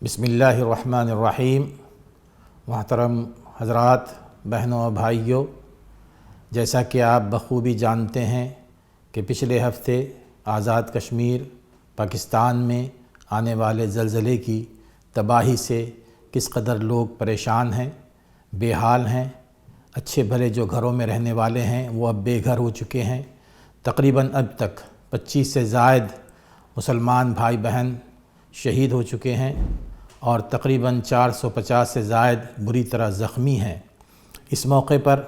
बिस्मिल्लाहिर्रहमानिर्रहीम। मोहतरम हज़रात, बहनों और भाइयों, जैसा कि आप बखूबी जानते हैं कि पिछले हफ़्ते आज़ाद कश्मीर पाकिस्तान में आने वाले ज़लज़ले की तबाही से किस कदर लोग परेशान हैं, बेहाल हैं। अच्छे भले जो घरों में रहने वाले हैं वो अब बेघर हो चुके हैं। तकरीबन अब तक 25 से ज़ायद मुसलमान भाई बहन शहीद हो चुके हैं और तकरीबन 450 से ज़ायद बुरी तरह ज़ख्मी हैं। इस मौके पर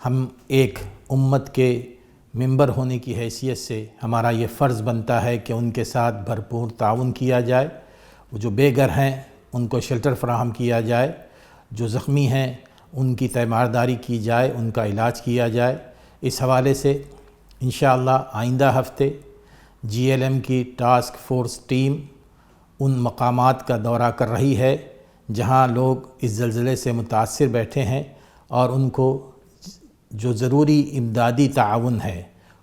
हम एक उम्मत के मेंबर होने की हैसियत से हमारा ये फ़र्ज़ बनता है कि उनके साथ भरपूर ताउन किया जाए। वो जो बेघर हैं उनको शेल्टर फ़राहम किया जाए, जो ज़ख्मी हैं उनकी तैमारदारी की जाए, उनका इलाज किया जाए। इस हवाले से इंशाअल्लाह आइंदा हफ़्ते GLM की टास्क फ़ोर्स टीम उन मकामात का दौरा कर रही है जहां लोग इस ज़लज़ले से मुतासिर बैठे हैं और उनको जो ज़रूरी इमदादी ताउन है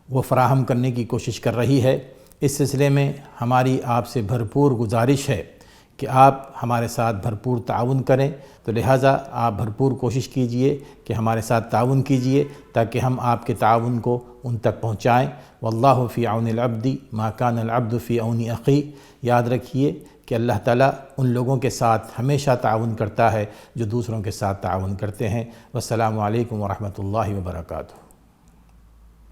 वो फ़राहम करने की कोशिश कर रही है। इस सिलसिले में हमारी आपसे भरपूर गुजारिश है कि आप हमारे साथ भरपूर ताउन करें। तो लिहाजा आप भरपूर कोशिश कीजिए कि हमारे साथ ताउन कीजिए ताकि हम आपके ताउन को उन तक पहुँचाएँ। वल्लाहु फ़ी औनिल अब्दी मा कानल अब्दु फ़ी औनि अख़ी। याद रखिए कि अल्लाह ताला उन लोगों के साथ हमेशा ताउन करता है जो दूसरों के साथ ताउन करते हैं। वस्सलामु अलैकुम व रहमतुल्लाहि व बरकातुहू।